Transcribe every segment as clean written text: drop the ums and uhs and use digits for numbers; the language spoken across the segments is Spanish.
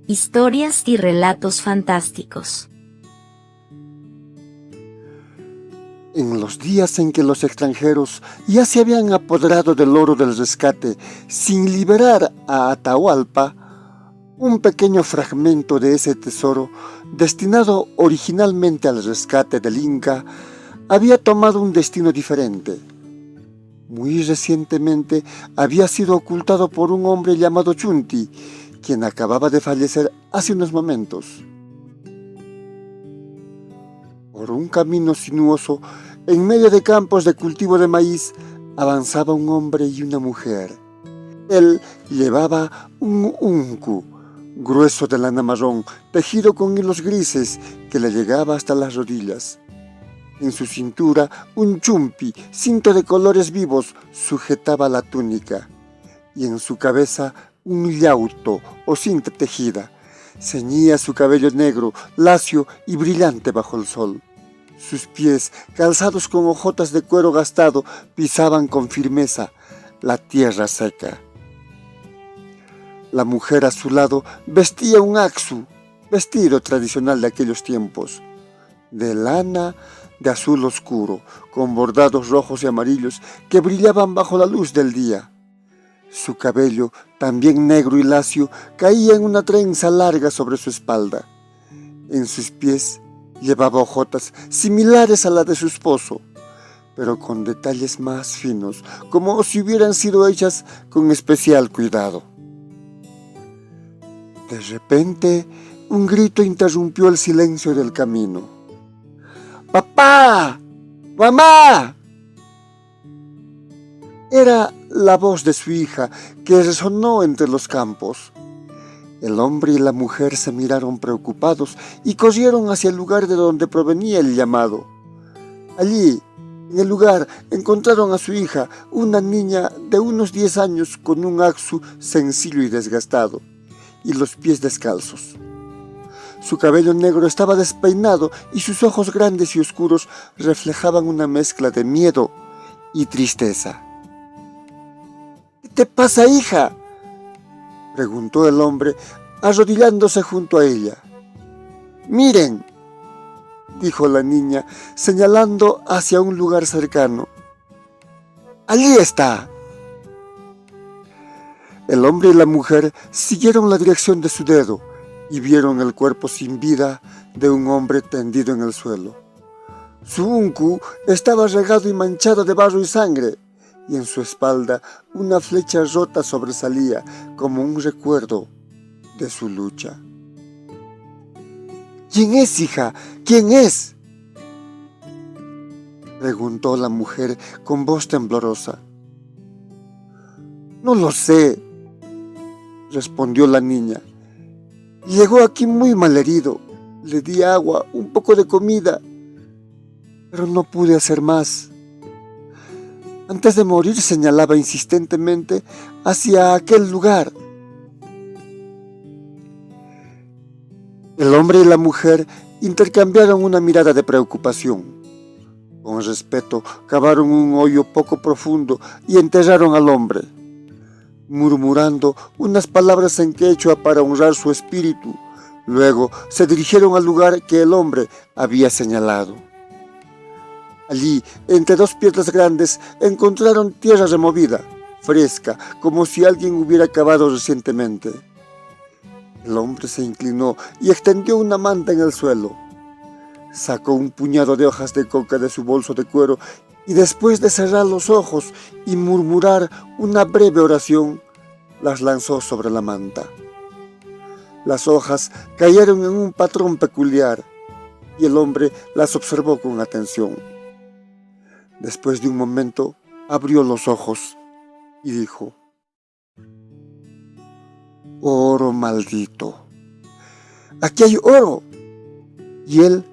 Historias y relatos fantásticos. En los días en que los extranjeros ya se habían apoderado del oro del rescate sin liberar a Atahualpa, un pequeño fragmento de ese tesoro, destinado originalmente al rescate del Inca, había tomado un destino diferente. Muy recientemente había sido ocultado por un hombre llamado Chunti, quien acababa de fallecer hace unos momentos. Por un camino sinuoso, en medio de campos de cultivo de maíz, avanzaba un hombre y una mujer. Él llevaba un uncu, grueso de lana marrón, tejido con hilos grises que le llegaba hasta las rodillas. En su cintura, un chumpi, cinto de colores vivos, sujetaba la túnica, y en su cabeza un llauto o cinta tejida. Ceñía su cabello negro, lacio y brillante bajo el sol. Sus pies, calzados con hojotas de cuero gastado, pisaban con firmeza la tierra seca. La mujer a su lado vestía un axu, vestido tradicional de aquellos tiempos, de lana de azul oscuro, con bordados rojos y amarillos que brillaban bajo la luz del día. Su cabello, también negro y lacio, caía en una trenza larga sobre su espalda. En sus pies llevaba hojotas similares a la de su esposo, pero con detalles más finos, como si hubieran sido hechas con especial cuidado. De repente, un grito interrumpió el silencio del camino. ¡Papá! ¡Mamá! Era la voz de su hija que resonó entre los campos. El hombre y la mujer se miraron preocupados y corrieron hacia el lugar de donde provenía el llamado. Allí, en el lugar, encontraron a su hija, una niña de unos 10 años con un axu sencillo y desgastado, y los pies descalzos. Su cabello negro estaba despeinado y sus ojos grandes y oscuros reflejaban una mezcla de miedo y tristeza. ¿Qué te pasa, hija?, preguntó el hombre, arrodillándose junto a ella. Miren, dijo la niña, señalando hacia un lugar cercano. Allí está. El hombre y la mujer siguieron la dirección de su dedo y vieron el cuerpo sin vida de un hombre tendido en el suelo. Su uncu estaba regado y manchado de barro y sangre, y en su espalda una flecha rota sobresalía como un recuerdo de su lucha. ¿Quién es, hija? ¿Quién es?, preguntó la mujer con voz temblorosa. No lo sé, respondió la niña. Llegó aquí muy malherido. Le di agua, un poco de comida, pero no pude hacer más. Antes de morir señalaba insistentemente hacia aquel lugar. El hombre y la mujer intercambiaron una mirada de preocupación. Con respeto, cavaron un hoyo poco profundo y enterraron al hombre, murmurando unas palabras en quechua para honrar su espíritu. Luego se dirigieron al lugar que el hombre había señalado. Allí, entre dos piedras grandes, encontraron tierra removida, fresca, como si alguien hubiera cavado recientemente. El hombre se inclinó y extendió una manta en el suelo. Sacó un puñado de hojas de coca de su bolso de cuero y después de cerrar los ojos y murmurar una breve oración, las lanzó sobre la manta. Las hojas cayeron en un patrón peculiar y el hombre las observó con atención. Después de un momento, abrió los ojos y dijo: oro maldito. Aquí hay oro. Y él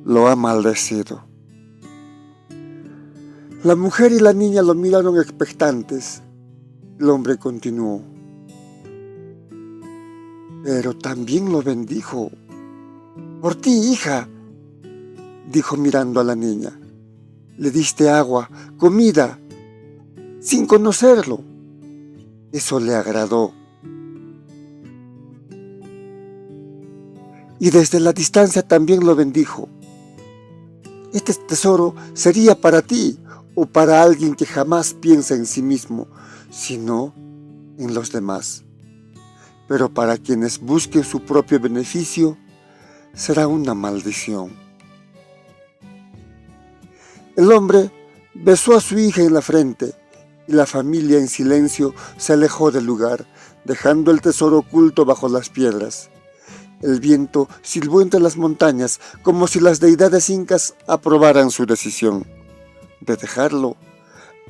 lo ha maldecido. La mujer y la niña lo miraron expectantes. El hombre continuó: pero también lo bendijo. Por ti, hija, dijo mirando a la niña. Le diste agua, comida, sin conocerlo. Eso le agradó. y desde la distancia también lo bendijo. Este tesoro sería para ti o para alguien que jamás piensa en sí mismo, sino en los demás. Pero para quienes busquen su propio beneficio, será una maldición. El hombre besó a su hija en la frente y la familia en silencio se alejó del lugar, dejando el tesoro oculto bajo las piedras. El viento silbó entre las montañas como si las deidades incas aprobaran su decisión de dejarlo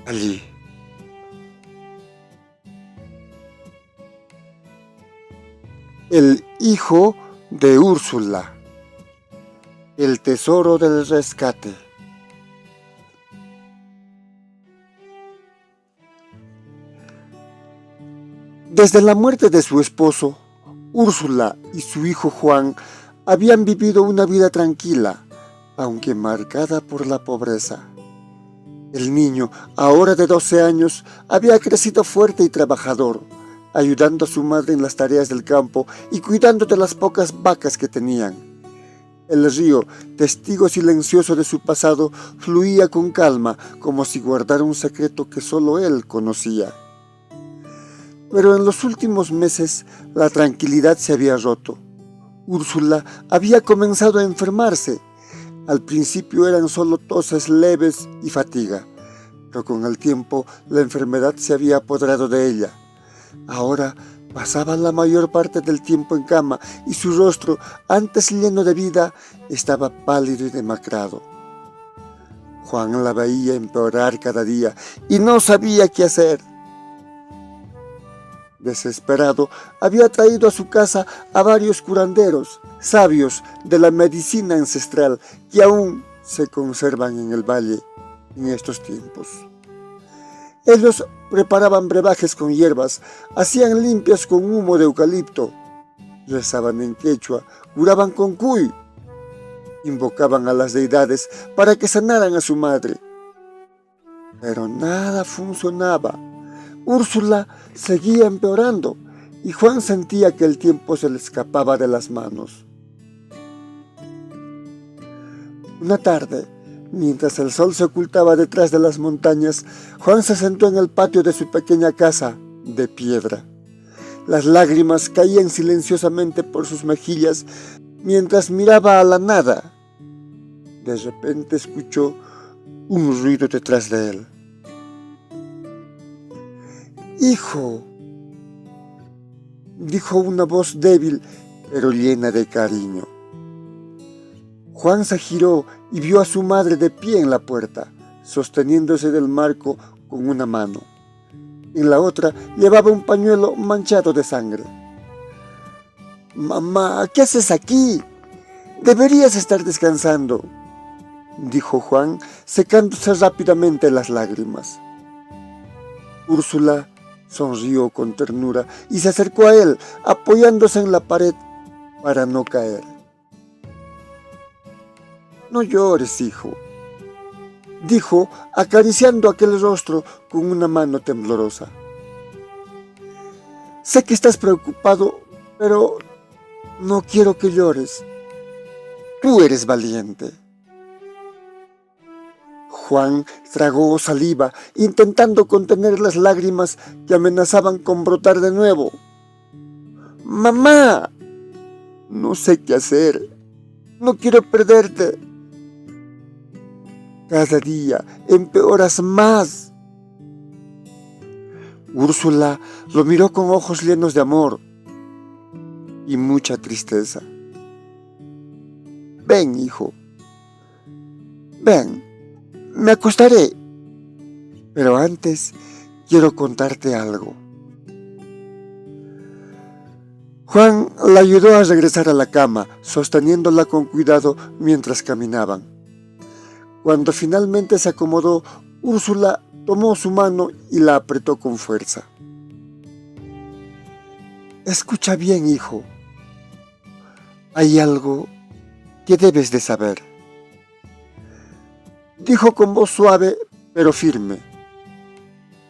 allí. El hijo de Úrsula. El tesoro del rescate. Desde la muerte de su esposo, Úrsula y su hijo Juan habían vivido una vida tranquila, aunque marcada por la pobreza. El niño, ahora de 12 años, había crecido fuerte y trabajador, ayudando a su madre en las tareas del campo y cuidando de las pocas vacas que tenían. El río, testigo silencioso de su pasado, fluía con calma, como si guardara un secreto que solo él conocía. Pero en los últimos meses la tranquilidad se había roto. Úrsula había comenzado a enfermarse. Al principio eran solo toses leves y fatiga, pero con el tiempo la enfermedad se había apoderado de ella. Ahora pasaba la mayor parte del tiempo en cama y su rostro, antes lleno de vida, estaba pálido y demacrado. Juan la veía empeorar cada día y no sabía qué hacer. Desesperado, había traído a su casa a varios curanderos, sabios de la medicina ancestral que aún se conservan en el valle en estos tiempos. Ellos preparaban brebajes con hierbas, hacían limpias con humo de eucalipto, rezaban en quechua, curaban con cuy, invocaban a las deidades para que sanaran a su madre. Pero nada funcionaba. Úrsula seguía empeorando y Juan sentía que el tiempo se le escapaba de las manos. Una tarde, mientras el sol se ocultaba detrás de las montañas, Juan se sentó en el patio de su pequeña casa de piedra. Las lágrimas caían silenciosamente por sus mejillas mientras miraba a la nada. De repente escuchó un ruido detrás de él. «Hijo», dijo una voz débil pero llena de cariño. Juan se giró y vio a su madre de pie en la puerta, sosteniéndose del marco con una mano. En la otra llevaba un pañuelo manchado de sangre. «Mamá, ¿qué haces aquí? Deberías estar descansando», dijo Juan, secándose rápidamente las lágrimas. Úrsula sonrió con ternura y se acercó a él, apoyándose en la pared para no caer. «No llores, hijo», dijo, acariciando aquel rostro con una mano temblorosa. «Sé que estás preocupado, pero no quiero que llores. Tú eres valiente». Juan tragó saliva, intentando contener las lágrimas que amenazaban con brotar de nuevo. «Mamá, no sé qué hacer. No quiero perderte. Cada día empeoras más». Úrsula lo miró con ojos llenos de amor y mucha tristeza. «Ven, hijo. Ven. Me acostaré, pero antes quiero contarte algo». Juan la ayudó a regresar a la cama, sosteniéndola con cuidado mientras caminaban. Cuando finalmente se acomodó, Úrsula tomó su mano y la apretó con fuerza. «Escucha bien, hijo. Hay algo que debes de saber», dijo con voz suave pero firme.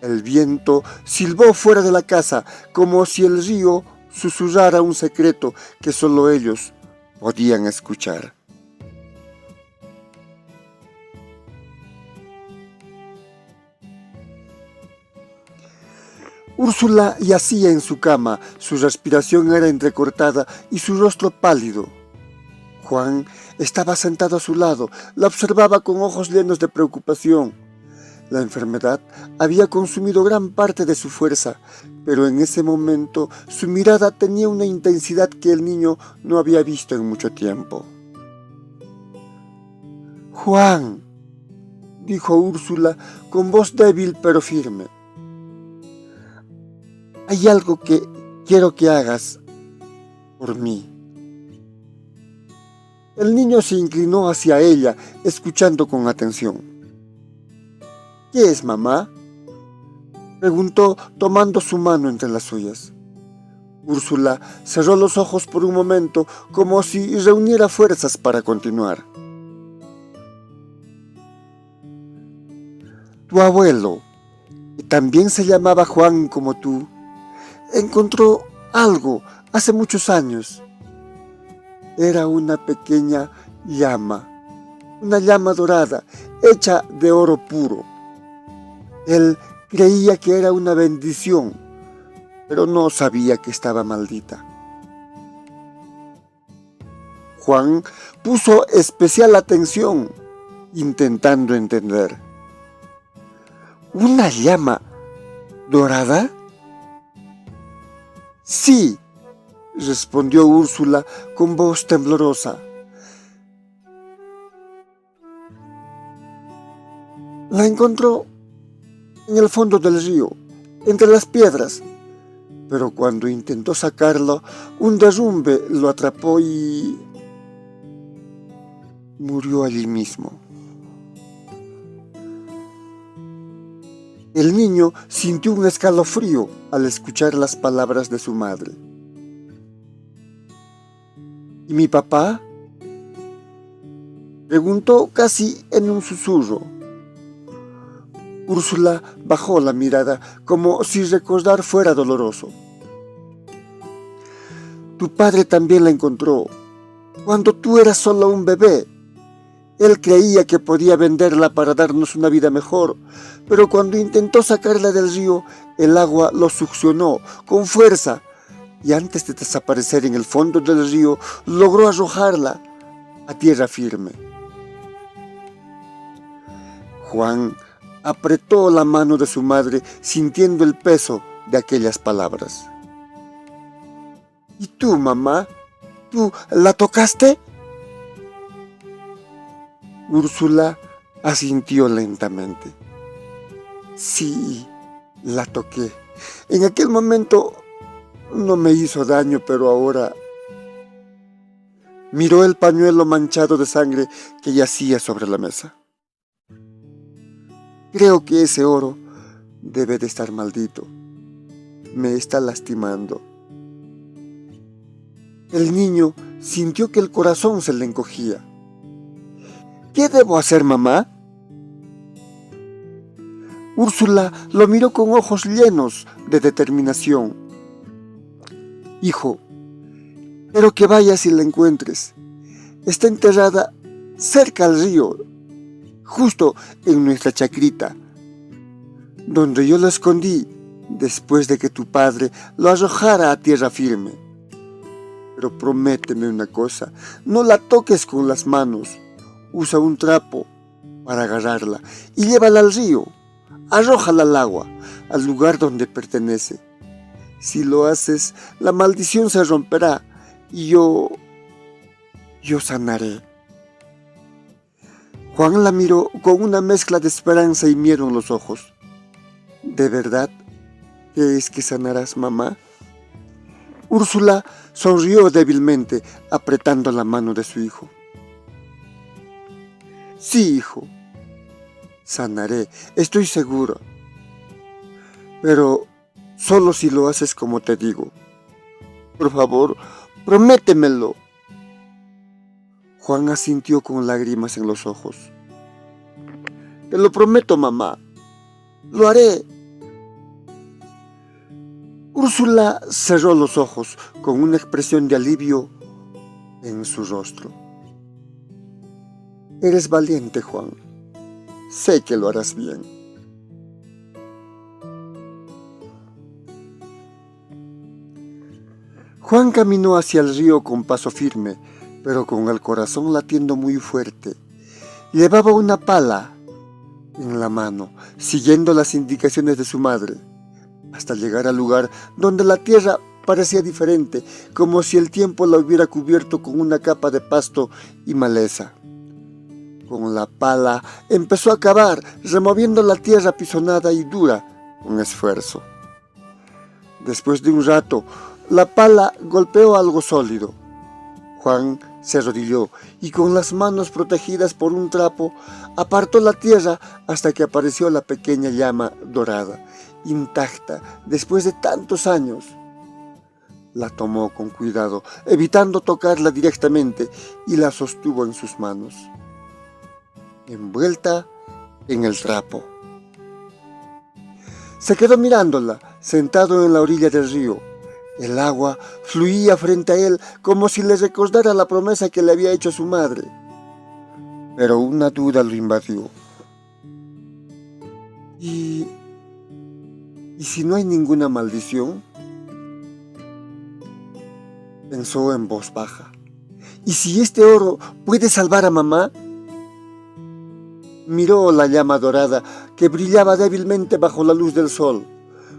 El viento silbó fuera de la casa como si el río susurrara un secreto que solo ellos podían escuchar. Úrsula yacía en su cama, su respiración era entrecortada y su rostro pálido. Juan estaba sentado a su lado, la observaba con ojos llenos de preocupación. La enfermedad había consumido gran parte de su fuerza, pero en ese momento su mirada tenía una intensidad que el niño no había visto en mucho tiempo. «Juan», dijo Úrsula con voz débil pero firme, «hay algo que quiero que hagas por mí». El niño se inclinó hacia ella, escuchando con atención. «¿Qué es, mamá?», preguntó tomando su mano entre las suyas. Úrsula cerró los ojos por un momento, como si reuniera fuerzas para continuar. «Tu abuelo, que también se llamaba Juan como tú, encontró algo hace muchos años. Era una pequeña llama, una llama dorada, hecha de oro puro. Él creía que era una bendición, pero no sabía que estaba maldita». Juan puso especial atención, intentando entender. «¿Una llama dorada?». «Sí», respondió Úrsula con voz temblorosa. «La encontró en el fondo del río, entre las piedras, pero cuando intentó sacarlo, un derrumbe lo atrapó y murió allí mismo». El niño sintió un escalofrío al escuchar las palabras de su madre. «¿Y mi papá?», preguntó casi en un susurro. Úrsula bajó la mirada como si recordar fuera doloroso. «Tu padre también la encontró cuando tú eras solo un bebé. Él creía que podía venderla para darnos una vida mejor, pero cuando intentó sacarla del río, el agua lo succionó con fuerza y antes de desaparecer en el fondo del río, logró arrojarla a tierra firme». Juan apretó la mano de su madre, sintiendo el peso de aquellas palabras. «¿Y tú, mamá? ¿Tú la tocaste?». Úrsula asintió lentamente. «Sí, la toqué. En aquel momento no me hizo daño, pero ahora…». Miró el pañuelo manchado de sangre que yacía sobre la mesa. «Creo que ese oro debe de estar maldito. Me está lastimando». El niño sintió que el corazón se le encogía. «¿Qué debo hacer, mamá?». Úrsula lo miró con ojos llenos de determinación. «Hijo, quiero que vayas y la encuentres. Está enterrada cerca al río, justo en nuestra chacrita, donde yo la escondí después de que tu padre lo arrojara a tierra firme. Pero prométeme una cosa, no la toques con las manos. Usa un trapo para agarrarla y llévala al río. Arrójala al agua, al lugar donde pertenece. Si lo haces, la maldición se romperá y yo sanaré». Juan la miró con una mezcla de esperanza y miedo en los ojos. «¿De verdad crees que sanarás, mamá?». Úrsula sonrió débilmente, apretando la mano de su hijo. «Sí, hijo, sanaré, estoy seguro. Pero solo si lo haces como te digo. Por favor, prométemelo». Juan asintió con lágrimas en los ojos. «Te lo prometo, mamá. Lo haré». Úrsula cerró los ojos con una expresión de alivio en su rostro. Eres valiente, Juan. Sé que lo harás bien. Juan caminó hacia el río con paso firme, pero con el corazón latiendo muy fuerte. Llevaba una pala en la mano, siguiendo las indicaciones de su madre, hasta llegar al lugar donde la tierra parecía diferente, como si el tiempo la hubiera cubierto con una capa de pasto y maleza. Con la pala empezó a cavar, removiendo la tierra apisonada y dura con esfuerzo. Después de un rato, la pala golpeó algo sólido. Juan se arrodilló y con las manos protegidas por un trapo apartó la tierra hasta que apareció la pequeña llama dorada, intacta después de tantos años. La tomó con cuidado, evitando tocarla directamente, y la sostuvo en sus manos, envuelta en el trapo. Se quedó mirándola, sentado en la orilla del río. El agua fluía frente a él como si le recordara la promesa que le había hecho su madre. Pero una duda lo invadió. ¿Y si no hay ninguna maldición? Pensó en voz baja. ¿Y si este oro puede salvar a mamá? Miró la llama dorada que brillaba débilmente bajo la luz del sol.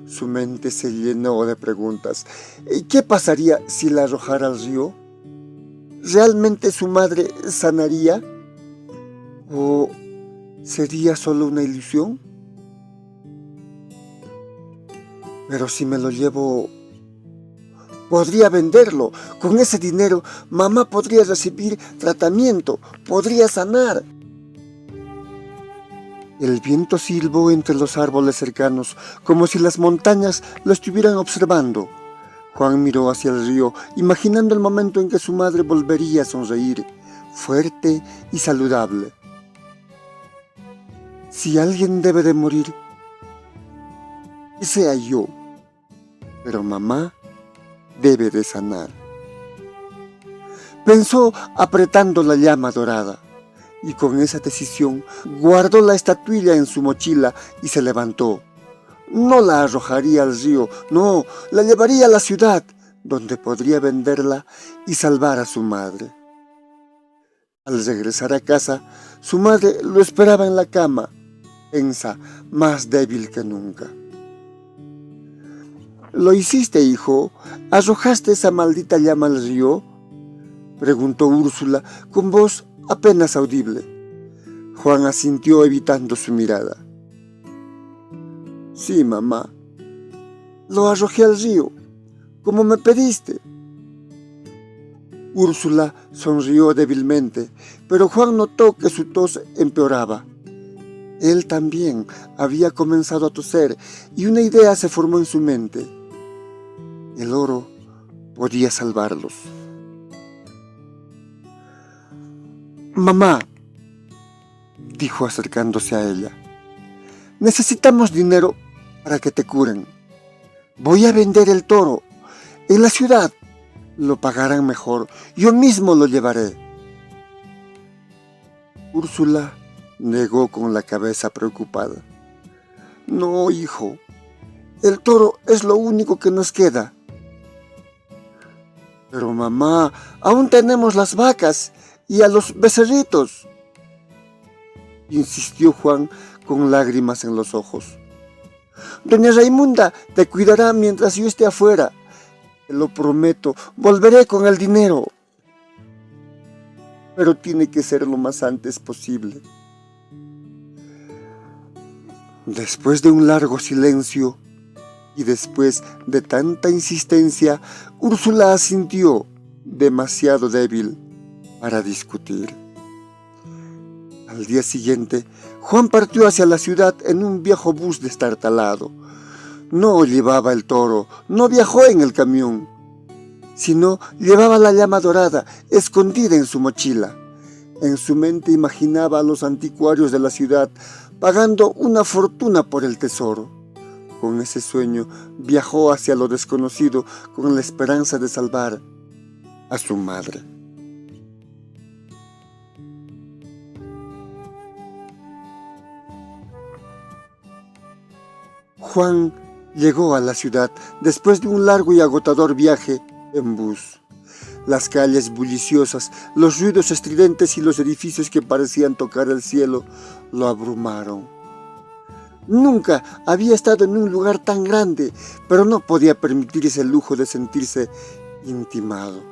Su mente se llenó de preguntas. ¿Qué pasaría si la arrojara al río? ¿Realmente su madre sanaría? ¿O sería solo una ilusión? Pero si me lo llevo, podría venderlo. Con ese dinero, mamá podría recibir tratamiento, podría sanar. El viento silbó entre los árboles cercanos, como si las montañas lo estuvieran observando. Juan miró hacia el río, imaginando el momento en que su madre volvería a sonreír, fuerte y saludable. Si alguien debe de morir, que sea yo, pero mamá debe de sanar. Pensó apretando la llama dorada. Y con esa decisión guardó la estatuilla en su mochila y se levantó. No la arrojaría al río, no, la llevaría a la ciudad, donde podría venderla y salvar a su madre. Al regresar a casa, su madre lo esperaba en la cama, tensa, más débil que nunca. ¿Lo hiciste, hijo? ¿Arrojaste esa maldita llama al río?, preguntó Úrsula con voz apenas audible. Juan asintió evitando su mirada. Sí, mamá. Lo arrojé al río, como me pediste. Úrsula sonrió débilmente, pero Juan notó que su tos empeoraba. Él también había comenzado a toser y una idea se formó en su mente. El oro podía salvarlos. Mamá, dijo acercándose a ella, necesitamos dinero para que te curen. Voy a vender el toro. En la ciudad lo pagarán mejor. Yo mismo lo llevaré. Úrsula negó con la cabeza preocupada. No, hijo. El toro es lo único que nos queda. Pero mamá, aún tenemos las vacas y a los becerritos, insistió Juan con lágrimas en los ojos. Doña Raimunda te cuidará mientras yo esté afuera. Te lo prometo, volveré con el dinero. Pero tiene que ser lo más antes posible. Después de un largo silencio y después de tanta insistencia, Úrsula asintió, demasiado débil para discutir. Al día siguiente, Juan partió hacia la ciudad en un viejo bus destartalado. No llevaba el toro, no viajó en el camión, sino llevaba la llama dorada escondida en su mochila. En su mente imaginaba a los anticuarios de la ciudad pagando una fortuna por el tesoro. Con ese sueño viajó hacia lo desconocido con la esperanza de salvar a su madre. Juan llegó a la ciudad después de un largo y agotador viaje en bus. Las calles bulliciosas, los ruidos estridentes y los edificios que parecían tocar el cielo lo abrumaron. Nunca había estado en un lugar tan grande, pero no podía permitirse el lujo de sentirse intimado.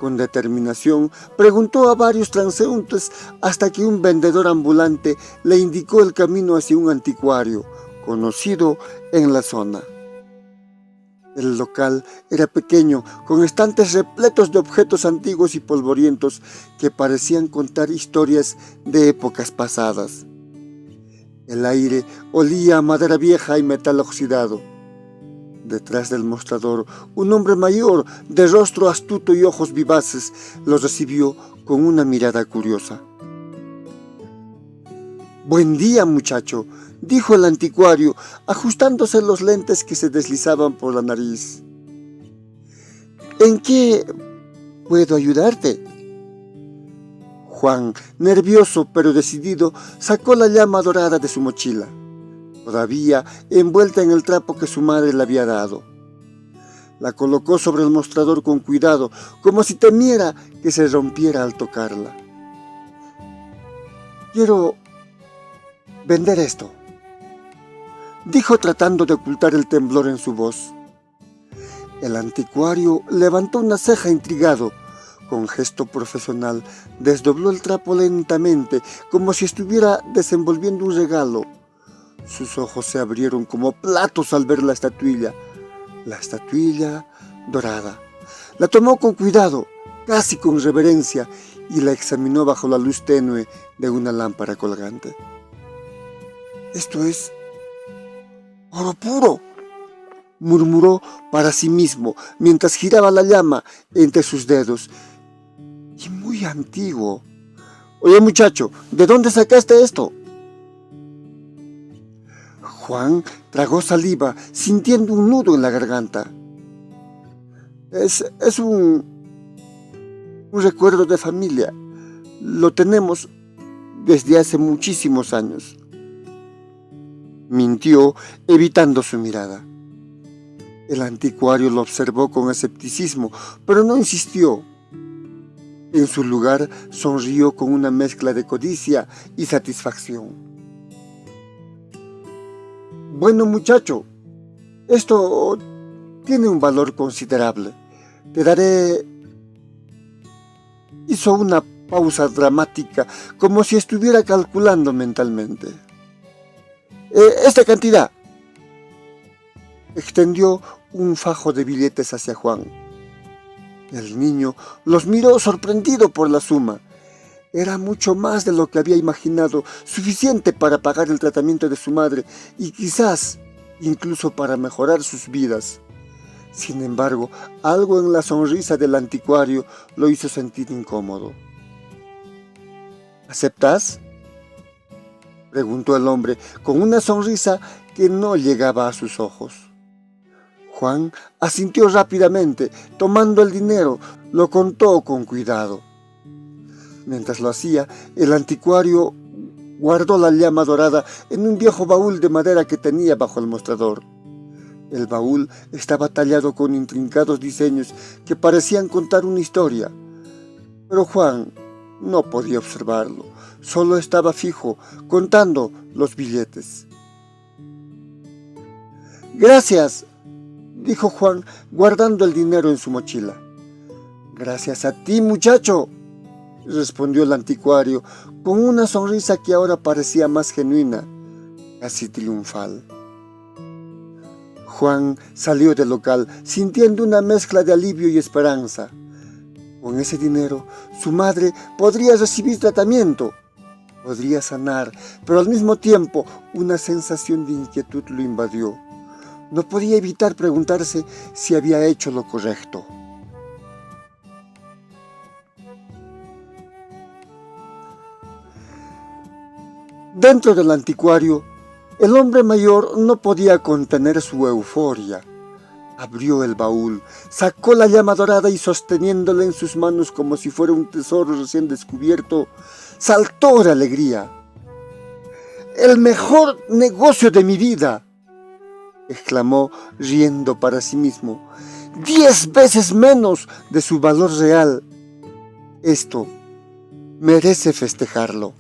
Con determinación, preguntó a varios transeúntes hasta que un vendedor ambulante le indicó el camino hacia un anticuario conocido en la zona. El local era pequeño, con estantes repletos de objetos antiguos y polvorientos que parecían contar historias de épocas pasadas. El aire olía a madera vieja y metal oxidado. Detrás del mostrador, un hombre mayor, de rostro astuto y ojos vivaces, los recibió con una mirada curiosa. «Buen día, muchacho», dijo el anticuario, ajustándose los lentes que se deslizaban por la nariz. «¿En qué puedo ayudarte?». Juan, nervioso pero decidido, sacó la llama dorada de su mochila, todavía envuelta en el trapo que su madre le había dado. La colocó sobre el mostrador con cuidado, como si temiera que se rompiera al tocarla. «Quiero vender esto», dijo tratando de ocultar el temblor en su voz. El anticuario levantó una ceja intrigado. Con gesto profesional, desdobló el trapo lentamente, como si estuviera desenvolviendo un regalo. Sus ojos se abrieron como platos al ver la estatuilla dorada. La tomó con cuidado, casi con reverencia, y la examinó bajo la luz tenue de una lámpara colgante. «Esto es oro puro», murmuró para sí mismo mientras giraba la llama entre sus dedos. «Y muy antiguo. Oye, muchacho, ¿de dónde sacaste esto?». Juan tragó saliva, sintiendo un nudo en la garganta. Es un recuerdo de familia. Lo tenemos desde hace muchísimos años», mintió, evitando su mirada. El anticuario lo observó con escepticismo, pero no insistió. En su lugar, sonrió con una mezcla de codicia y satisfacción. «Bueno, muchacho, esto tiene un valor considerable. Te daré...». Hizo una pausa dramática, como si estuviera calculando mentalmente. «Esta cantidad». Extendió un fajo de billetes hacia Juan. El niño los miró sorprendido por la suma. Era mucho más de lo que había imaginado, suficiente para pagar el tratamiento de su madre y quizás incluso para mejorar sus vidas. Sin embargo, algo en la sonrisa del anticuario lo hizo sentir incómodo. «¿Aceptas?», preguntó el hombre con una sonrisa que no llegaba a sus ojos. Juan asintió rápidamente, tomando el dinero, lo contó con cuidado. Mientras lo hacía, el anticuario guardó la llama dorada en un viejo baúl de madera que tenía bajo el mostrador. El baúl estaba tallado con intrincados diseños que parecían contar una historia, pero Juan no podía observarlo, solo estaba fijo, contando los billetes. «Gracias», dijo Juan, guardando el dinero en su mochila. «Gracias a ti, muchacho», respondió el anticuario, con una sonrisa que ahora parecía más genuina, casi triunfal. Juan salió del local, sintiendo una mezcla de alivio y esperanza. Con ese dinero, su madre podría recibir tratamiento, podría sanar, pero al mismo tiempo una sensación de inquietud lo invadió. No podía evitar preguntarse si había hecho lo correcto. Dentro del anticuario, el hombre mayor no podía contener su euforia. Abrió el baúl, sacó la llama dorada y sosteniéndola en sus manos como si fuera un tesoro recién descubierto, saltó de alegría. el mejor negocio de mi vida!, exclamó riendo para sí mismo. 10 veces menos de su valor real. Esto merece festejarlo.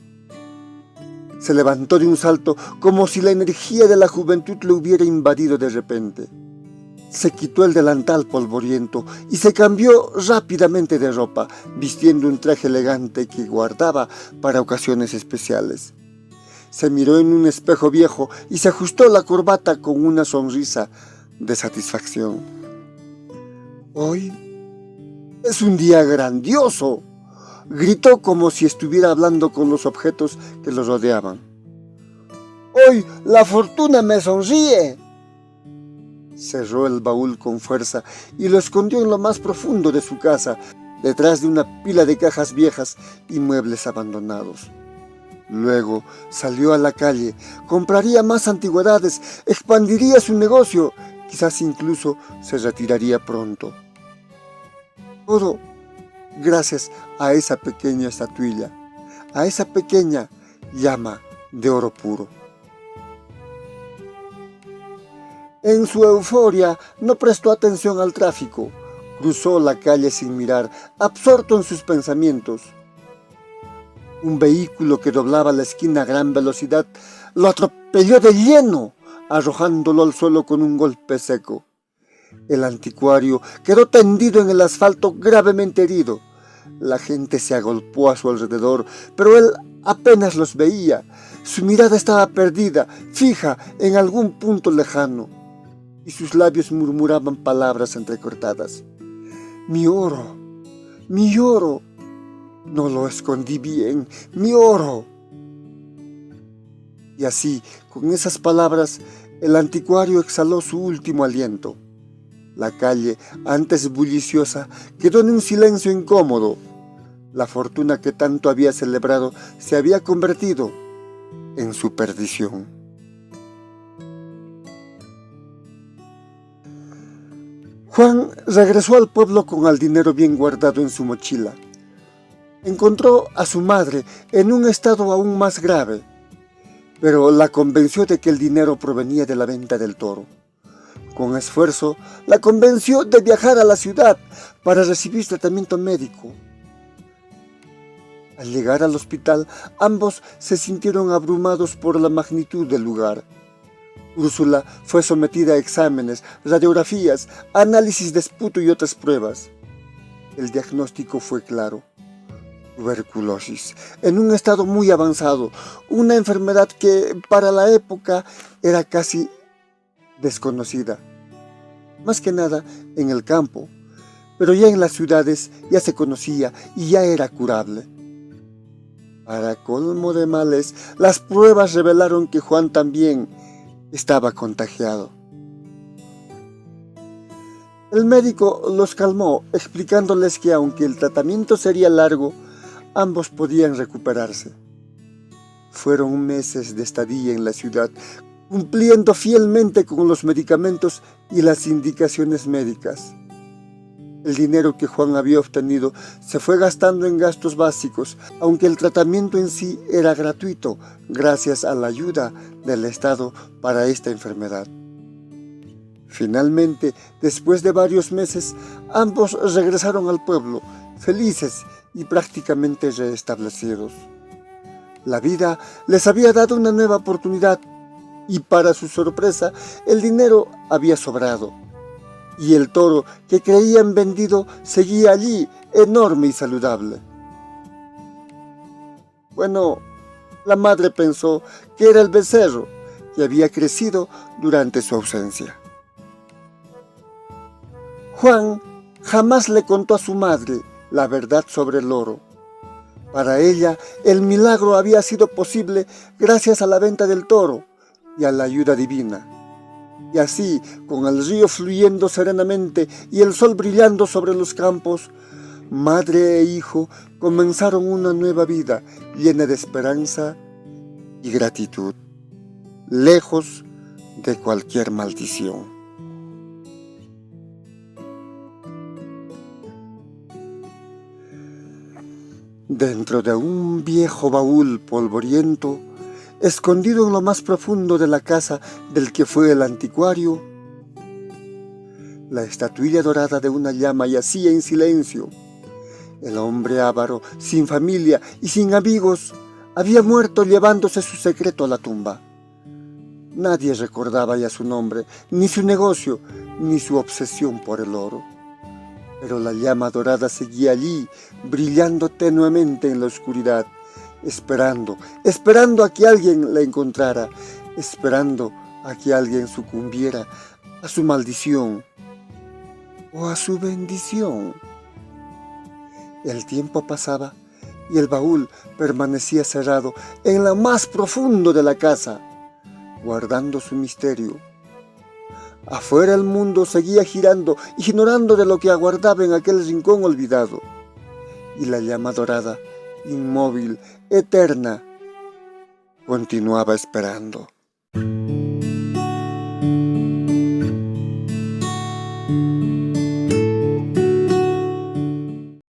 Se levantó de un salto como si la energía de la juventud le hubiera invadido de repente. Se quitó el delantal polvoriento y se cambió rápidamente de ropa, vistiendo un traje elegante que guardaba para ocasiones especiales. Se miró en un espejo viejo y se ajustó la corbata con una sonrisa de satisfacción. «Hoy es un día grandioso», gritó como si estuviera hablando con los objetos que lo rodeaban. «Hoy la fortuna me sonríe». Cerró el baúl con fuerza y lo escondió en lo más profundo de su casa, detrás de una pila de cajas viejas y muebles abandonados. Luego salió a la calle, compraría más antigüedades, expandiría su negocio, quizás incluso se retiraría pronto. Todo gracias a esa pequeña estatuilla, a esa pequeña llama de oro puro. En su euforia no prestó atención al tráfico, cruzó la calle sin mirar, absorto en sus pensamientos. Un vehículo que doblaba la esquina a gran velocidad lo atropelló de lleno, arrojándolo al suelo con un golpe seco. El anticuario quedó tendido en el asfalto gravemente herido. La gente se agolpó a su alrededor, pero él apenas los veía. Su mirada estaba perdida, fija en algún punto lejano, y sus labios murmuraban palabras entrecortadas. «Mi oro, mi oro. No lo escondí bien, mi oro». Y así, con esas palabras, el anticuario exhaló su último aliento. La calle, antes bulliciosa, quedó en un silencio incómodo. La fortuna que tanto había celebrado se había convertido en su perdición. Juan regresó al pueblo con el dinero bien guardado en su mochila. Encontró a su madre en un estado aún más grave, pero la convenció de que el dinero provenía de la venta del toro. Con esfuerzo, la convenció de viajar a la ciudad para recibir tratamiento médico. Al llegar al hospital, ambos se sintieron abrumados por la magnitud del lugar. Úrsula fue sometida a exámenes, radiografías, análisis de esputo y otras pruebas. El diagnóstico fue claro: tuberculosis, en un estado muy avanzado, una enfermedad que para la época era casi desconocida, más que nada en el campo, pero ya en las ciudades ya se conocía y ya era curable. Para colmo de males, las pruebas revelaron que Juan también estaba contagiado. El médico los calmó, explicándoles que aunque el tratamiento sería largo, ambos podían recuperarse. Fueron meses de estadía en la ciudad, cumpliendo fielmente con los medicamentos y las indicaciones médicas. El dinero que Juan había obtenido se fue gastando en gastos básicos, aunque el tratamiento en sí era gratuito gracias a la ayuda del Estado para esta enfermedad. Finalmente, después de varios meses, ambos regresaron al pueblo, felices y prácticamente restablecidos. La vida les había dado una nueva oportunidad y, para su sorpresa, el dinero había sobrado. Y el toro que creían vendido seguía allí, enorme y saludable. Bueno, la madre pensó que era el becerro que había crecido durante su ausencia. Juan jamás le contó a su madre la verdad sobre el oro. Para ella, el milagro había sido posible gracias a la venta del toro y a la ayuda divina. Y así, con el río fluyendo serenamente y el sol brillando sobre los campos, madre e hijo comenzaron una nueva vida llena de esperanza y gratitud, lejos de cualquier maldición. Dentro de un viejo baúl polvoriento escondido en lo más profundo de la casa del que fue el anticuario, la estatuilla dorada de una llama yacía en silencio. El hombre avaro, sin familia y sin amigos, había muerto llevándose su secreto a la tumba. Nadie recordaba ya su nombre, ni su negocio, ni su obsesión por el oro. Pero la llama dorada seguía allí, brillando tenuemente en la oscuridad, esperando a que alguien la encontrara, esperando a que alguien sucumbiera a su maldición o a su bendición. El tiempo pasaba y el baúl permanecía cerrado en lo más profundo de la casa, guardando su misterio. Afuera el mundo seguía girando, ignorando de lo que aguardaba en aquel rincón olvidado. Y la llama dorada, inmóvil, eterna, continuaba esperando.